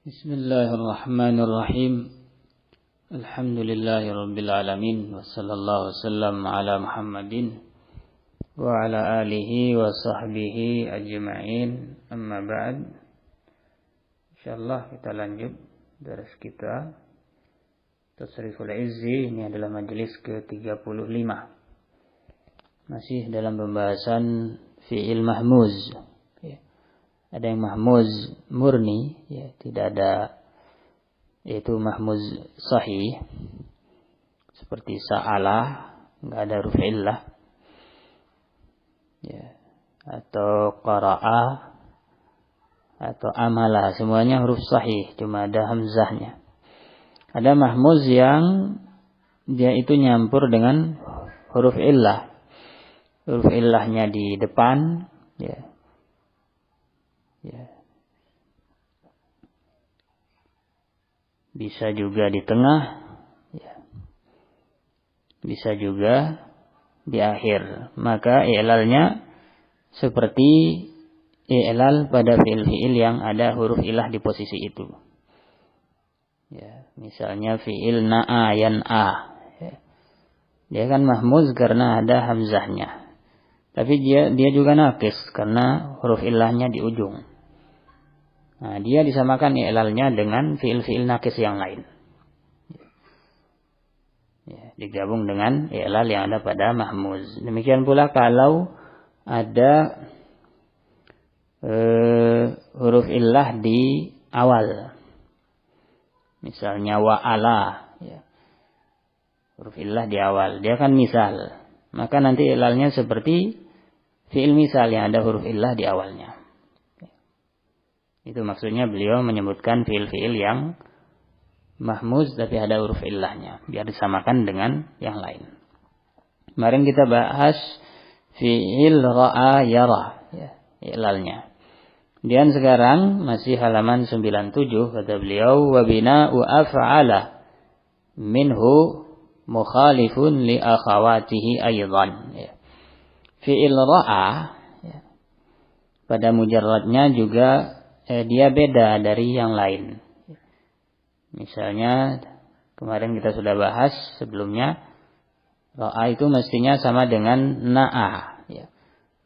Bismillahirrahmanirrahim. Alhamdulillahi alamin. Wassallallahu wasallam ala Muhammadin wa ala alihi wa sahbihi ajma'in. Amma ba'd. Insyaallah kita lanjut daras kita Tasriful Izzi. Ini adalah majelis ke-35. Masih dalam pembahasan fi'il mahmuz. Ada yang mahmuz murni, ya, tidak ada, yaitu mahmuz sahih, seperti sa'alah, nggak ada huruf illah, ya, atau qara'ah, atau amalah, semuanya huruf sahih, cuma ada hamzahnya. Ada mahmuz yang dia itu nyampur dengan huruf illah, huruf illahnya di depan, ya. Ya. Bisa juga di tengah, ya. Bisa juga di akhir. Maka i'lalnya seperti i'lal pada fi'il-fi'il yang ada huruf ilah di posisi itu. Ya, misalnya fi'il na'a yan'a. Ya. Dia kan mahmuz karena ada hamzahnya. Tapi dia juga nakis karena huruf ilahnya di ujung. Nah, dia disamakan i'lalnya dengan fi'il-fi'il nakis yang lain. Ya, digabung dengan i'lal yang ada pada mahmuz. Demikian pula kalau ada huruf illah di awal. Misalnya wa'ala. Ya. Huruf illah di awal. Dia kan misal. Maka nanti i'lalnya seperti fi'il misal yang ada huruf illah di awalnya. Itu maksudnya beliau menyebutkan fi'il-fi'il yang mahmuz tapi ada huruf illahnya, biar disamakan dengan yang lain. Kemarin kita bahas fi'il ra'a yara, ya, i'lalnya. Dan sekarang masih halaman 97 kata beliau, wa bina'u af'ala minhu mukhalifun li akhawatihi aydan, ya. Fi'il ra'a, ya, pada mujarradnya juga dia beda dari yang lain. Misalnya kemarin kita sudah bahas sebelumnya, ra'a itu mestinya sama dengan na'a, ya.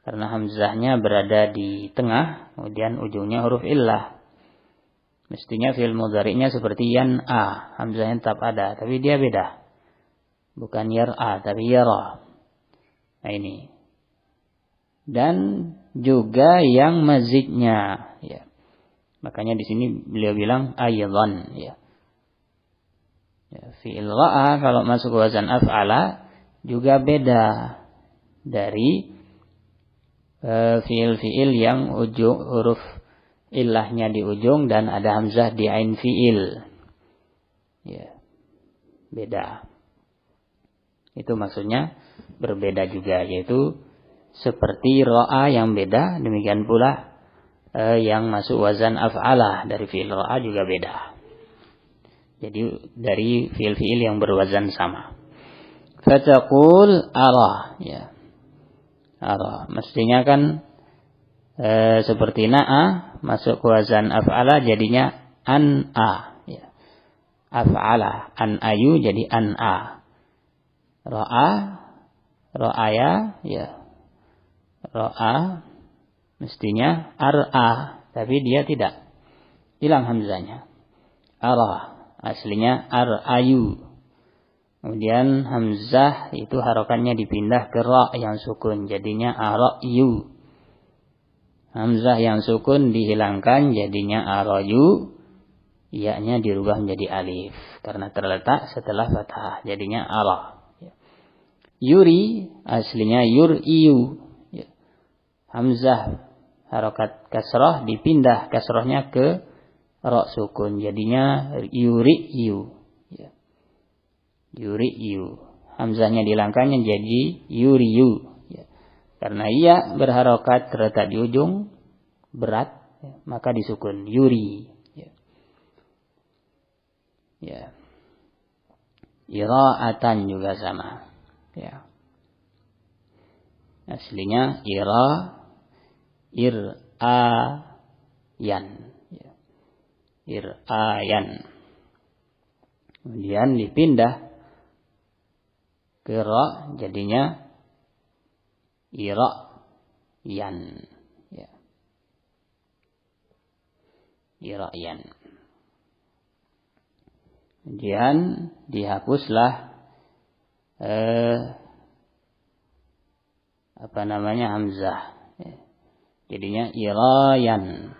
Karena hamzahnya berada di tengah, kemudian ujungnya huruf illah. Mestinya fi'il mudhari'nya seperti yan'a, hamzahnya tetap ada, tapi dia beda. Bukan yar'a, tapi yara. Nah ini. Dan juga yang mazidnya, ya. Makanya di sini beliau bilang aydan, ya. Ya, fi'il ra'a kalau masuk wazan af'ala juga beda dari fi'il-fi'il yang ujung huruf illahnya di ujung dan ada hamzah di ain fi'il. Ya. Beda. Itu maksudnya berbeda juga, yaitu seperti ra'a yang beda, demikian pula yang masuk wazan af'alah dari fi'il ra'a juga beda. Jadi dari fi'il-fi'il yang berwazan sama. Fataqul ara, ya. Ara, mestinya kan seperti na'a masuk wazan af'alah jadinya an'a, ya. Af'alah, an'ayu jadi an'a. Ra'a, ra'aya, ya. Ra'a mestinya ar'a, tapi dia tidak. Hilang hamzahnya. Ara, aslinya ar'ayu. Kemudian hamzah itu harokannya dipindah ke ra yang sukun, jadinya ara'yu. Hamzah yang sukun dihilangkan, jadinya arayu. Ya-nya dirubah menjadi alif karena terletak setelah fathah, jadinya ara. Yuri, aslinya yur'iyu. Hamzah harokat kasrah dipindah kasrahnya ke ra sukun, jadinya yuri'yu, ya. Yuri'yu. Hamzahnya dihilangkannya jadi yuri'yu, ya. Karena ia berharokat terletak di ujung berat, ya, maka disukun yuri, ya. Ya. Ira'atan juga sama, ya. Aslinya ir'ayan, ya. ir'ayan. Kemudian dipindah ke ra, jadinya ira'yan. Ya. Ira'yan. Kemudian dihapuslah hamzah. Ya. Jadinya irayan.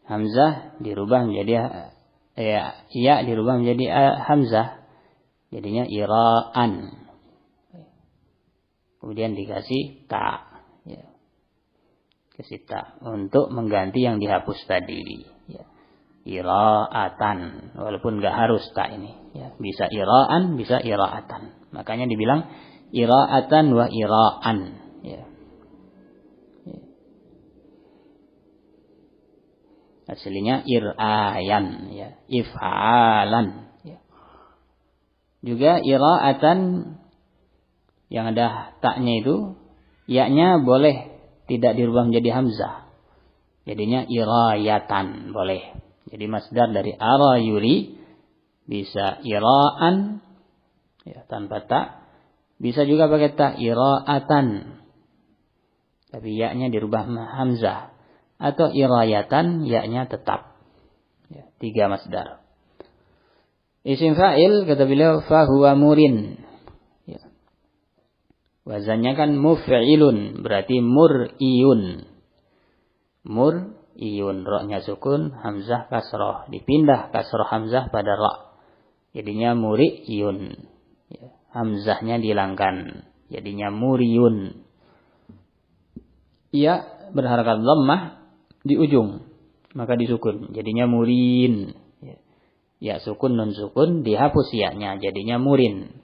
Hamzah dirubah menjadi ya dirubah menjadi hamzah. Jadinya iraan. Kemudian dikasih ta. Ya. Kasih ta untuk mengganti yang dihapus tadi. Ya. Iraatan. Walaupun enggak harus ta ini. Ya. Bisa iraan, bisa iraatan. Makanya dibilang iraatan wa iraan. Ya. Aslinya irayan, ya, if'alan. Ya. Juga iraatan yang ada taknya itu, ya-nya boleh tidak dirubah menjadi hamzah. Jadinya irayatan, boleh. Jadi masdar dari ara yuri bisa iraan, ya, tanpa tak. Bisa juga pakai tak, iraatan. Tapi ya-nya dirubah hamzah. Atau irayatan, ya-nya tetap. Ya, 3 masdar. Isim fa'il, kata beliau, fahuwa murin. Ya. Wazannya kan muf'ilun, berarti mur'iyun. Mur'iyun, ra-nya sukun, hamzah kasroh. Dipindah kasroh hamzah pada ra. Jadinya muri'iyun. Ya. Hamzahnya dihilangkan. Jadinya muriyun. Ya, berharakat dhammah di ujung, maka disukun, jadinya murin. Ya sukun non sukun dihapus ya-nya, jadinya murin.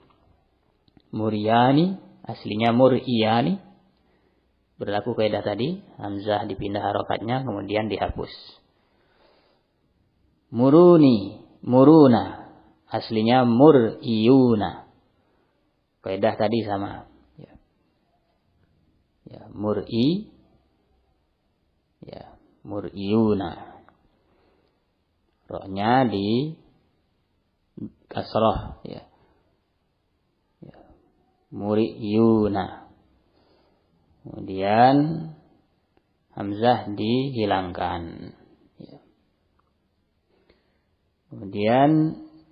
Muryani, aslinya mur'iyani. Berlaku kaidah tadi, hamzah dipindah harokatnya kemudian dihapus. Muruni, muruna, aslinya mur'iyuna. Kaidah tadi sama. Ya, mur'i, ya, mur'iyuna. Ra-nya di kasroh, ya. Ya. Mur'iyuna. Kemudian hamzah dihilangkan. Ya. Kemudian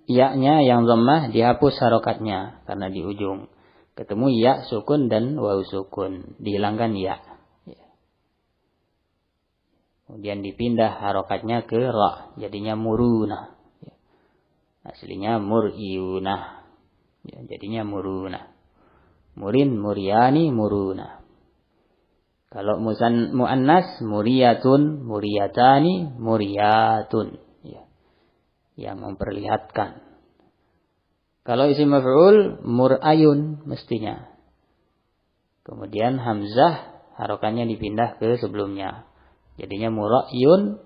ya-nya yang dhammah dihapus harokatnya karena di ujung. Ketemu ya sukun dan waw sukun, dihilangkan ya. Kemudian dipindah harokatnya ke ra, jadinya muruna. Aslinya mur'iyuna. Ya, jadinya muruna. Murin, muryani, muruna. Kalau muannas, muriyatun, muriyatani, muryatun. Ya. Yang memperlihatkan. Kalau isim maf'ul, mur'ayun mestinya. Kemudian hamzah harokannya dipindah ke sebelumnya. Jadinya mura'yun,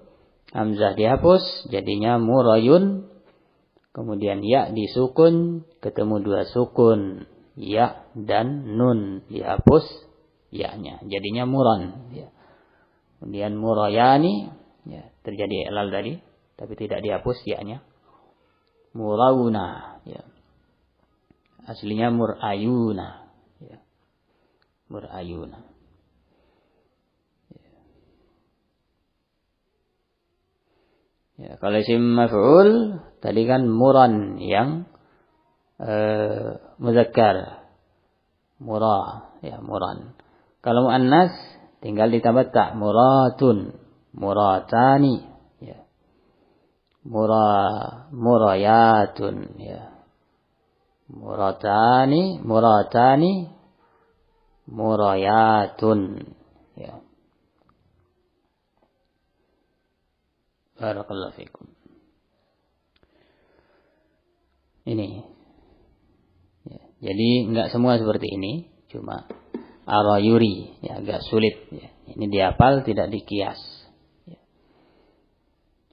hamzah dihapus, jadinya murayun. Kemudian ya disukun, ketemu 2 sukun, ya dan nun dihapus ya-nya, jadinya muran. Ya. Kemudian murayani, ya, terjadi ilal tadi, tapi tidak dihapus ya-nya. Murawuna, ya. Aslinya mur'ayuna, ya. Mur'ayuna. Ya, kalau isim maf'ul tadi kan muran yang muzakkar. Murah, ya, muran. Kalau muannas tinggal ditambah ta, muratun, muratani, ya. Murayatun, ya. Muratani, murayatun, ya. Barakallahu fikum. Ini. Ya, jadi enggak semua seperti ini, cuma arayuri, ya, agak sulit. Ya. Ini dihafal, tidak dikias. Ya.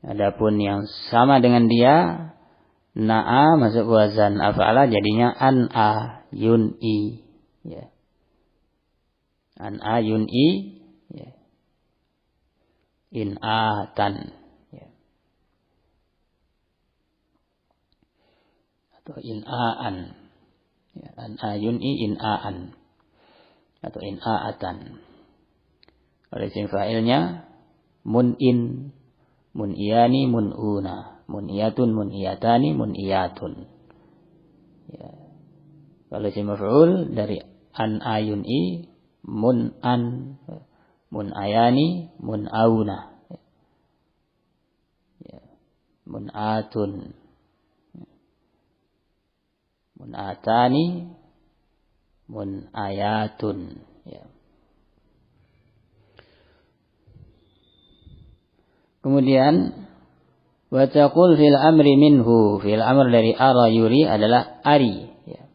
Adapun yang sama dengan dia, na'a masuk wazan af'ala, jadinya an'a yun'i. Ya. An'a yun'i, ya. In'atan. atau in'aan. Ya, an'a yun'i in'aan atau in'aatan. Oleh isim fa'ilnya mun'in, mun'iyani, mun'una, mun'iyatun, mun'iyatani, mun'iyatun. Ya. Kalau isim maf'ul dari an'a yun'i mun'an, mun'ayani, mun'auna. Ya. Mun'atun, mun'atani, mun'ayatun. Ya. Kemudian wa taqul fil amri minhu, fil amr dari ara yuri adalah ari. Ya.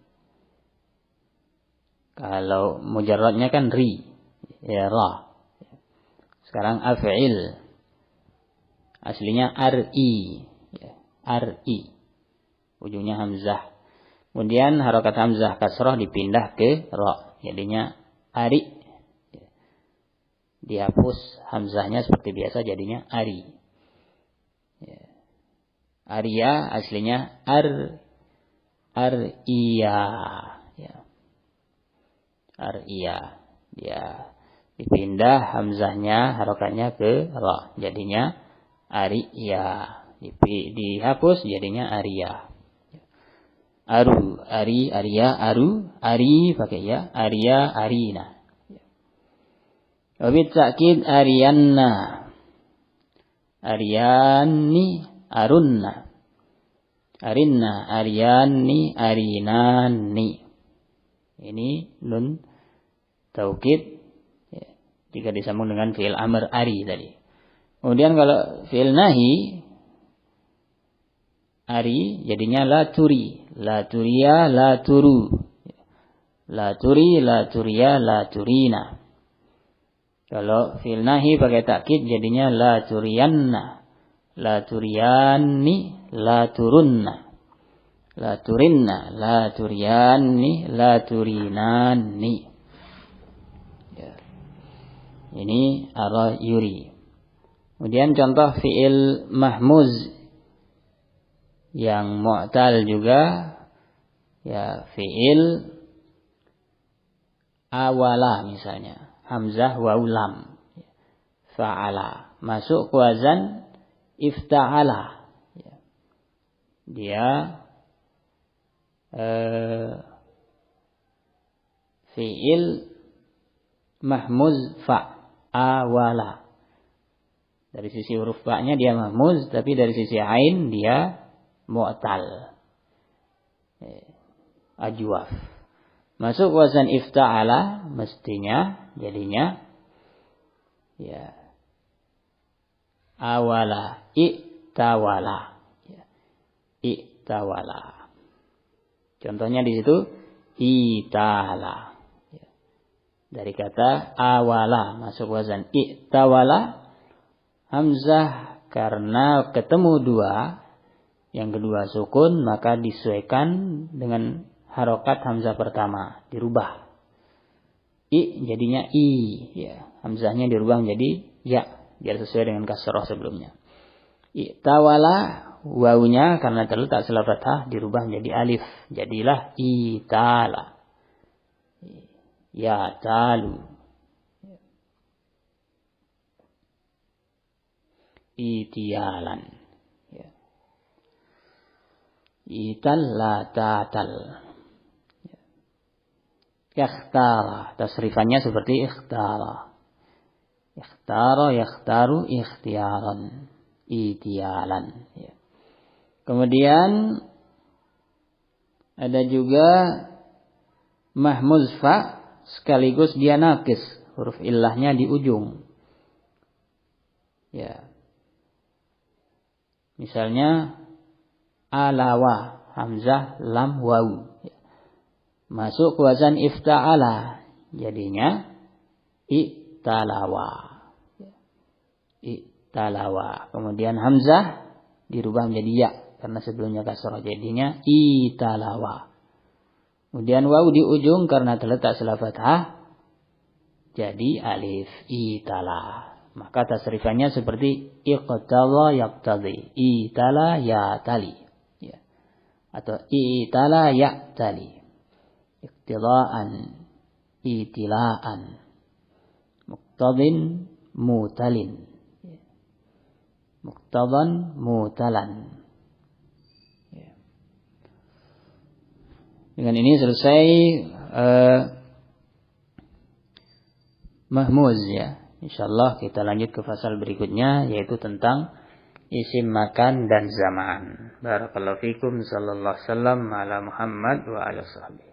Kalau mujarradnya kan ri, ya ra. Sekarang af'il, aslinya ar'i, ya, ar'i, ujungnya hamzah. Kemudian harokat hamzah kasrah dipindah ke ra, jadinya ari. Dihapus hamzahnya seperti biasa, jadinya ari. Ya. Arya aslinya ar'iya. Ya. Ar'iya. Dia dipindah hamzahnya harokatnya ke ra, jadinya ariya. Dihapus jadinya ariya. Aru, ari, arya, aru, ari pakai ya, arya, arina. Wabit ta'kid ariyanna, aryani, arunna, arinna, aryani, arinani. Ini nun taukid ya, jika disambung dengan fi'il amr ari tadi. Kemudian kalau fi'il nahi ari jadinya la turi, la turiya, la turu, la turi, la turiya, la turina. Kalau fi'il nahi pakai takkid jadinya la turiyanna, la turiyani, la turunna, la turinna, la turiyani, la turinani. Ya. Ini ara yuri. Kemudian contoh fi'il mahmuz yang mu'tal juga, ya fi'il awala misalnya. Hamzah waw lam, fa'ala, masuk ke wazan ifta'ala. Dia fi'il mahmuz fa'awala. Dari sisi huruf fa'nya dia mahmuz, tapi dari sisi ain dia mu'tal, ajwaf. Masuk wazan ifta'ala mestinya jadinya ya awala, iktawala, ya, iktawala. Contohnya di situ itala, ya. Dari kata awala masuk wazan iktawala, hamzah karena ketemu dua, yang kedua sukun, maka disesuaikan dengan harokat hamzah pertama, dirubah. I jadinya i, ya. Hamzahnya dirubah menjadi ya, biar sesuai dengan kasroh sebelumnya. Itawala, wawunya karena terletak setelah fathah dirubah menjadi alif, jadilah itala. Ya talu. Itialan. Ya. Ital la tatal. Ikhtara, tasrifannya seperti ikhtara. Ikhtara, yakhtaru, ikhtiaran, itialan. Ya. Kemudian ada juga mahmuz fa, sekaligus dia nakis, huruf illahnya di ujung. Ya. Misalnya alawa, hamzah lam wawu. Ya. Masuk ke wazan ifta'ala, jadinya iktalawa. Iktalawa. Kemudian hamzah dirubah menjadi ya, karena sebelumnya kasrah, jadinya italawa. Kemudian waw di ujung karena terletak setelah fathah, jadi alif, itala. Maka tasrifannya seperti iqtala yaqtadi, itala ya tali. Ya. atau i'tala ya'tali, iqtidaan, itilaan, muqtadin, mutalin, muqtadan, mutalan. Dengan ini selesai mahmuz ya. Insyaallah kita lanjut ke fasal berikutnya, yaitu tentang isim makan dan zaman. Barakallahu fikum, sallallahu alaihi wasallam ala Muhammad wa ala sahbihi.